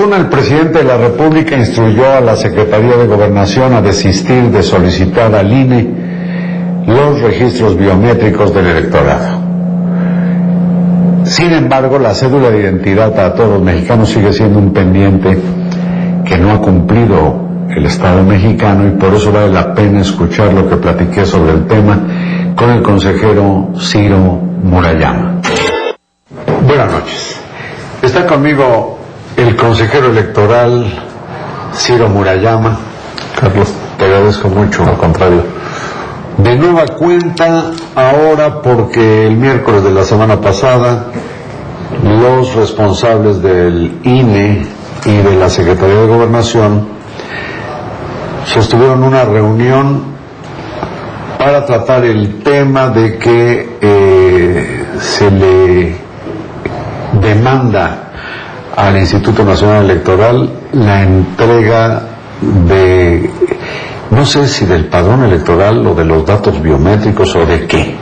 Fortuna, el presidente de la República instruyó a la Secretaría de Gobernación a desistir de solicitar al INE los registros biométricos del electorado. Sin embargo, la cédula de identidad para todos los mexicanos sigue siendo un pendiente que no ha cumplido el Estado mexicano, y por eso vale la pena escuchar lo que platiqué sobre el tema con el consejero Ciro Murayama. Buenas noches. Está conmigo el consejero electoral Ciro Murayama. Carlos, te agradezco mucho. Al contrario. De nueva cuenta, ahora porque el miércoles de la semana pasada, los responsables del INE y de la Secretaría de Gobernación sostuvieron una reunión para tratar el tema de que se le demanda al Instituto Nacional Electoral la entrega de, no sé si del padrón electoral o de los datos biométricos o de qué.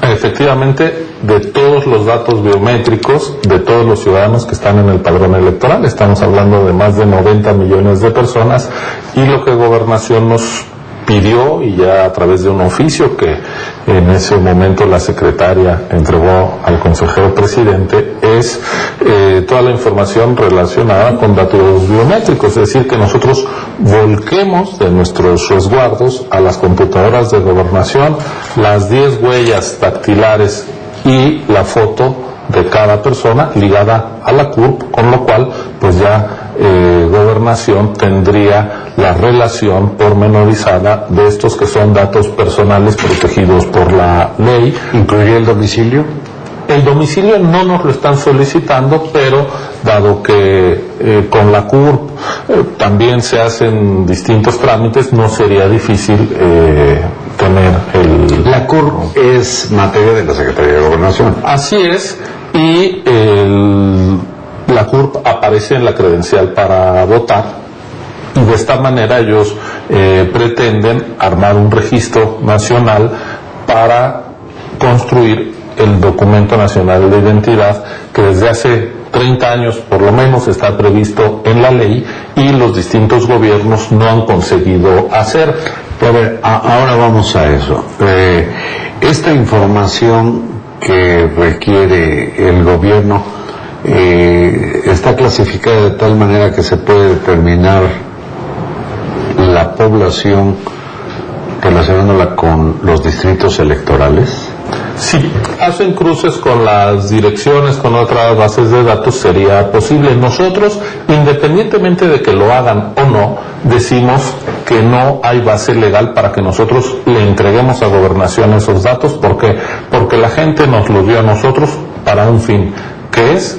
Efectivamente, de todos los datos biométricos de todos los ciudadanos que están en el padrón electoral. Estamos hablando de más de 90 millones de personas, y lo que Gobernación nos pidió, y ya a través de un oficio que en ese momento la secretaria entregó al consejero presidente, es toda la información relacionada con datos biométricos, es decir, que nosotros volquemos de nuestros resguardos a las computadoras de Gobernación las 10 huellas dactilares y la foto de cada persona ligada a la CURP, con lo cual pues ya Gobernación tendría la relación pormenorizada de estos que son datos personales protegidos por la ley. ¿Incluiría el domicilio? El domicilio no nos lo están solicitando, pero dado que con la CURP también se hacen distintos trámites, no sería difícil tener el... La CURP es materia de la Secretaría de Gobernación. Así es, y la CURP aparece en la credencial para votar, y de esta manera ellos pretenden armar un registro nacional para construir el documento nacional de identidad que desde hace 30 años por lo menos está previsto en la ley, y los distintos gobiernos no han conseguido hacer. A ver, ahora vamos a eso. Esta información que requiere el gobierno está clasificada de tal manera que se puede determinar la población relacionándola con los distritos electorales. Si hacen cruces con las direcciones, con otras bases de datos, sería posible. Nosotros, independientemente de que lo hagan o no, decimos que no hay base legal para que nosotros le entreguemos a Gobernación esos datos. ¿Por qué? Porque la gente nos los dio a nosotros para un fin, que es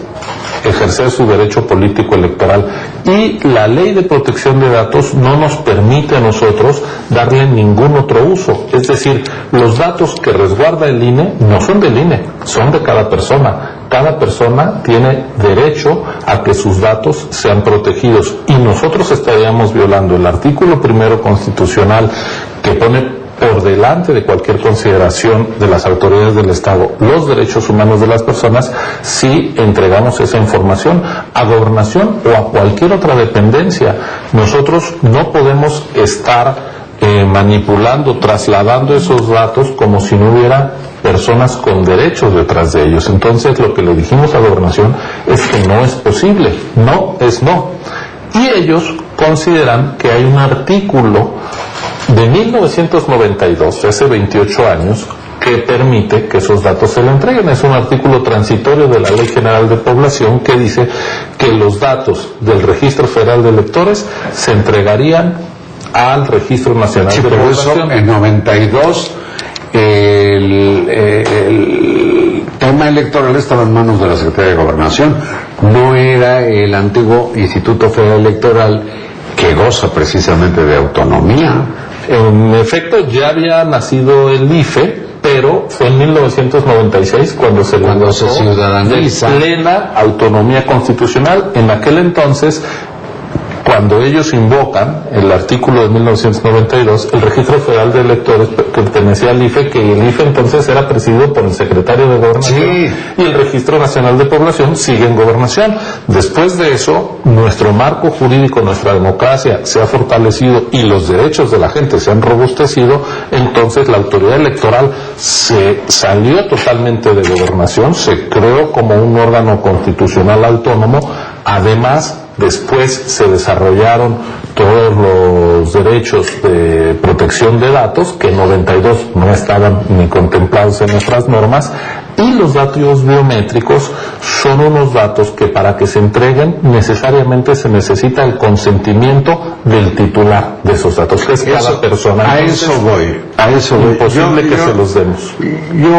ejercer su derecho político electoral, y la ley de protección de datos no nos permite a nosotros darle ningún otro uso. Es decir, los datos que resguarda el INE no son del INE, son de cada persona. Cada persona tiene derecho a que sus datos sean protegidos, y nosotros estaríamos violando el artículo 1 constitucional, que pone por delante de cualquier consideración de las autoridades del Estado los derechos humanos de las personas, si entregamos esa información a Gobernación o a cualquier otra dependencia. Nosotros no podemos estar manipulando, trasladando esos datos como si no hubiera personas con derechos detrás de ellos. Entonces, lo que le dijimos a Gobernación es que no es posible, no es no. Y ellos consideran que hay un artículo de 1992, hace 28 años, que permite que esos datos se le entreguen. Es un artículo transitorio de la Ley General de Población que dice que los datos del Registro Federal de Electores se entregarían al Registro Nacional de Población. Eso, en 92 el tema electoral estaba en manos de la Secretaría de Gobernación, no era el antiguo Instituto Federal Electoral, que goza precisamente de autonomía. En efecto, ya había nacido el IFE, pero fue en 1996 cuando se ciudadaniza de plena autonomía constitucional. En aquel entonces, cuando ellos invocan el artículo de 1992, el Registro Federal de Electores pertenecía al IFE, que el IFE entonces era presidido por el secretario de Gobernación, Sí. y el Registro Nacional de Población sigue en Gobernación. Después de eso, nuestro marco jurídico, nuestra democracia se ha fortalecido y los derechos de la gente se han robustecido. Entonces la autoridad electoral se salió totalmente de Gobernación, se creó como un órgano constitucional autónomo. Además, después se desarrollaron todos los derechos de protección de datos, que en 92 no estaban ni contemplados en nuestras normas, y los datos biométricos son unos datos que para que se entreguen necesariamente se necesita el consentimiento del titular de esos datos, que es cada persona. A Entonces, eso voy. imposible que se los demos. Yo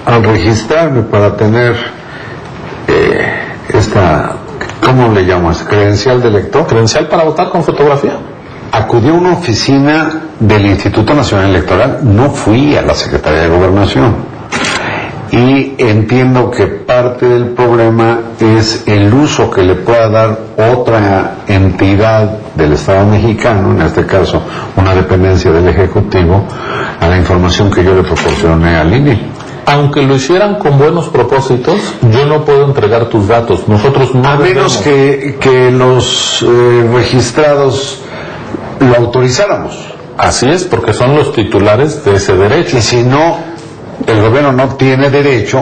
al registrarme para tener esta, ¿cómo le llamas? Credencial de elector, Credencial para votar con fotografía. acudí a una oficina del Instituto Nacional Electoral, no fui a la Secretaría de Gobernación. Y entiendo que parte del problema es el uso que le pueda dar otra entidad del Estado mexicano, en este caso una dependencia del Ejecutivo, a la información que yo le proporcioné al INE. Aunque lo hicieran con buenos propósitos, yo no puedo entregar tus datos. Nosotros no A menos debemos. que los registrados lo autorizáramos. Así es, porque son los titulares de ese derecho. Y si no, el gobierno no tiene derecho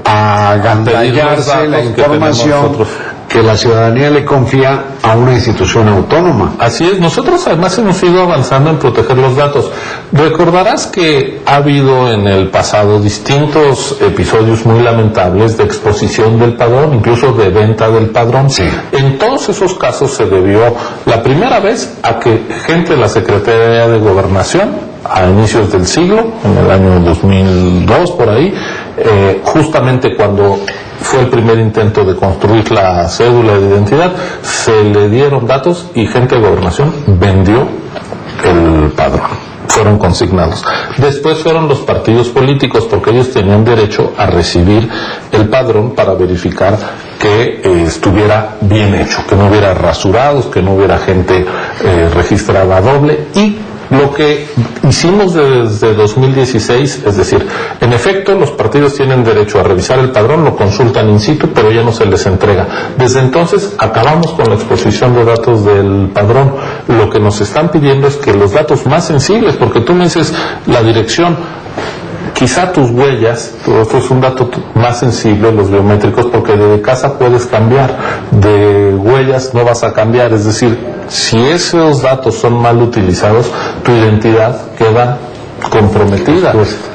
a agandallarse la datos que información tenemos nosotros. que la ciudadanía le confía a una institución autónoma. Así es, nosotros además hemos ido avanzando en proteger los datos. Recordarás que ha habido en el pasado distintos episodios muy lamentables de exposición del padrón, incluso de venta del padrón. Sí. En todos esos casos se debió la primera vez a que gente de la Secretaría de Gobernación, a inicios del siglo, en el año 2002 por ahí, justamente cuando fue el primer intento de construir la cédula de identidad, se le dieron datos y gente de Gobernación vendió el padrón. Fueron consignados. Después fueron los partidos políticos, porque ellos tenían derecho a recibir el padrón para verificar que estuviera bien hecho, que no hubiera rasurados, que no hubiera gente registrada doble. Y lo que hicimos desde 2016, es decir, en efecto los partidos tienen derecho a revisar el padrón, lo consultan in situ, pero ya no se les entrega. Desde entonces acabamos con la exposición de datos del padrón. Lo que nos están pidiendo es que los datos más sensibles, porque tú me dices la dirección, quizá tus huellas, todo esto es un dato más sensible, los biométricos, porque de casa puedes cambiar, de huellas no vas a cambiar, es decir, si esos datos son mal utilizados, tu identidad queda comprometida.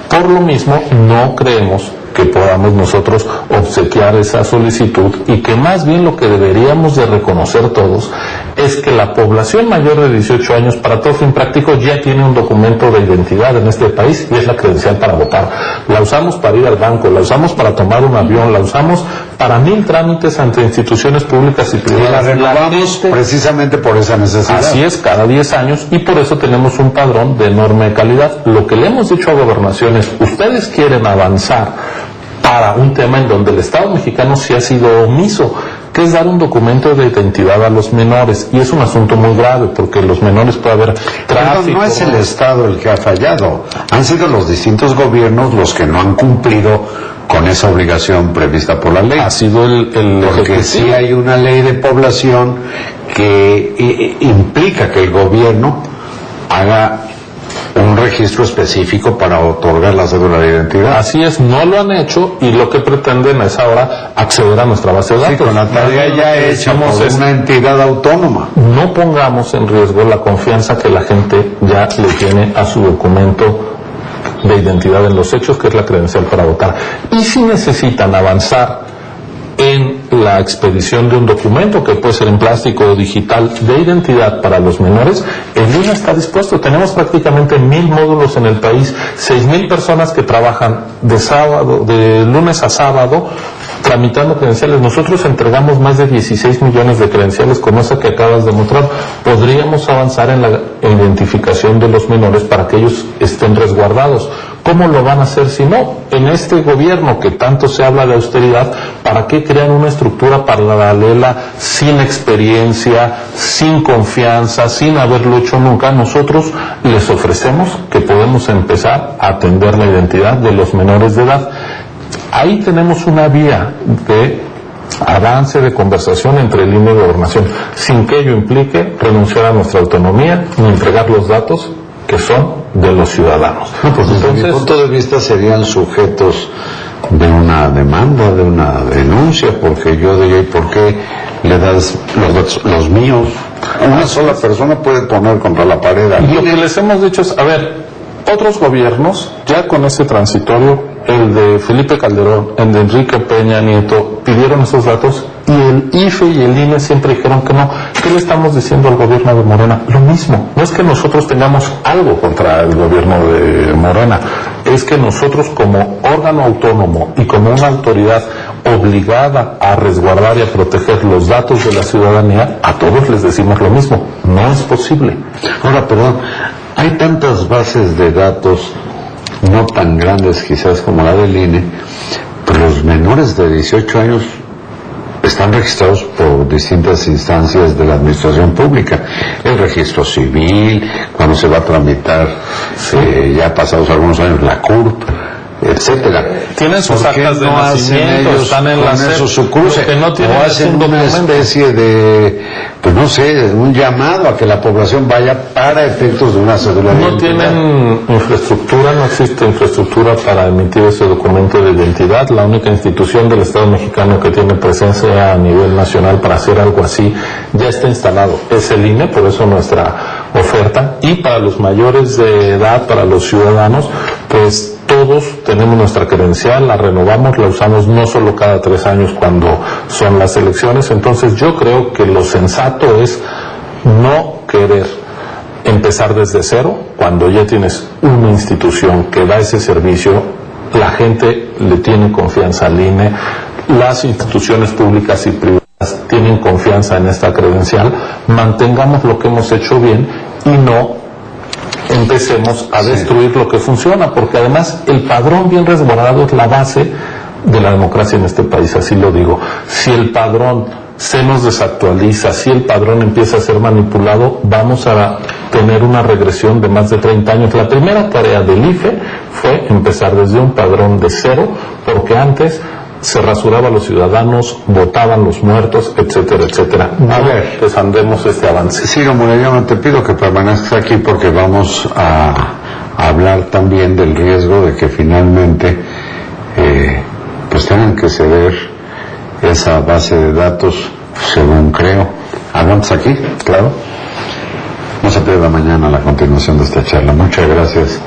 Por lo mismo, no creemos que podamos nosotros obsequiar esa solicitud, y que más bien lo que deberíamos de reconocer todos es que la población mayor de 18 años, para todo fin práctico, ya tiene un documento de identidad en este país, y es la credencial para votar. La usamos para ir al banco, la usamos para tomar un avión, la usamos para 1000 trámites ante instituciones públicas y Y privadas. la renovamos precisamente por esa necesidad. Así es, cada 10 años, y por eso tenemos un padrón de enorme calidad. Lo que le hemos dicho a Gobernación es: ustedes quieren avanzar para un tema en donde el Estado mexicano sí ha sido omiso, que es dar un documento de identidad a los menores, y es un asunto muy grave, porque los menores puede haber tráfico. Perdón, no es el Estado el que ha fallado, han sido los distintos gobiernos los que no han cumplido con esa obligación prevista por la ley. Ha sido el Porque Ejecutivo. sí hay una ley de población que implica que el gobierno haga un registro específico para otorgar la cédula de identidad. Así es, no lo han hecho, y lo que pretenden es ahora acceder a nuestra base de datos. Sí, con la tarea Lo ya que hecha decimos por es: una entidad autónoma. no pongamos en riesgo la confianza que la gente ya le tiene a su documento de identidad en los hechos, que es la credencial para votar. Y si necesitan avanzar en la expedición de un documento, que puede ser en plástico o digital, de identidad para los menores, el INE está dispuesto. Tenemos prácticamente 1000 módulos en el país, 6000 personas que trabajan de lunes a sábado tramitando credenciales. Nosotros entregamos más de 16 millones de credenciales con esa que acabas de mostrar. Podríamos avanzar en la identificación de los menores para que ellos estén resguardados. ¿Cómo lo van a hacer si no? En este gobierno que tanto se habla de austeridad, ¿para qué crean una estructura paralela sin experiencia, sin confianza, sin haberlo hecho nunca? Nosotros les ofrecemos que podemos empezar a atender la identidad de los menores de edad. Ahí tenemos una vía de avance, de conversación entre el INE y Gobernación, sin que ello implique renunciar a nuestra autonomía ni entregar los datos que son de los ciudadanos. No, pues desde mi punto de vista serían sujetos de una demanda, de una denuncia, porque yo diría, ¿y por qué le das los míos? Una sola persona puede poner contra la pared. Y lo que les hemos dicho es, a ver, otros gobiernos, ya con ese transitorio, el de Felipe Calderón, el de Enrique Peña Nieto, pidieron esos datos y el IFE y el INE siempre dijeron que no. ¿Qué le estamos diciendo al gobierno de Morena? Lo mismo. No es que nosotros tengamos algo contra el gobierno de Morena, es que nosotros como órgano autónomo y como una autoridad obligada a resguardar y a proteger los datos de la ciudadanía, a todos les decimos lo mismo. No es posible. Ahora, perdón, hay tantas bases de datos, no tan grandes quizás como la del INE, pero los menores de 18 años están registrados por distintas instancias de la administración pública. El registro civil, cuando se va a tramitar, ya pasados algunos años, la CURP, etcétera. Tienen sus actas de nacimiento, están en la SEP, su cruce, lo que no tienen o es hacen un una documento. especie de, pues no sé, un llamado a que la población vaya para efectos de una cédula de No identidad. tienen infraestructura, no existe infraestructura para emitir ese documento de identidad. La única institución del Estado mexicano que tiene presencia a nivel nacional para hacer algo así ya está instalado. Es el INE, por eso nuestra oferta. Y para los mayores de edad, para los ciudadanos, pues todos tenemos nuestra credencial, la renovamos, la usamos no solo cada 3 años cuando son las elecciones. Entonces yo creo que lo sensato es no querer empezar desde cero cuando ya tienes una institución que da ese servicio. La gente le tiene confianza al INE, las instituciones públicas y privadas tienen confianza en esta credencial. Mantengamos lo que hemos hecho bien y no empecemos a destruir lo que funciona, porque además el padrón bien resguardado es la base de la democracia en este país, así lo digo. Si el padrón se nos desactualiza, si el padrón empieza a ser manipulado, vamos a tener una regresión de más de 30 años. La primera tarea del IFE fue empezar desde un padrón de cero, porque antes se rasuraba a los ciudadanos, votaban los muertos, etcétera, etcétera. A ver, desandemos este avance. Sí, Romulo, yo no te pido que permanezcas aquí porque vamos a hablar también del riesgo de que finalmente pues tengan que ceder esa base de datos, según creo. ¿Aguantas aquí? Claro. No se pierda mañana la continuación de esta charla. Muchas gracias.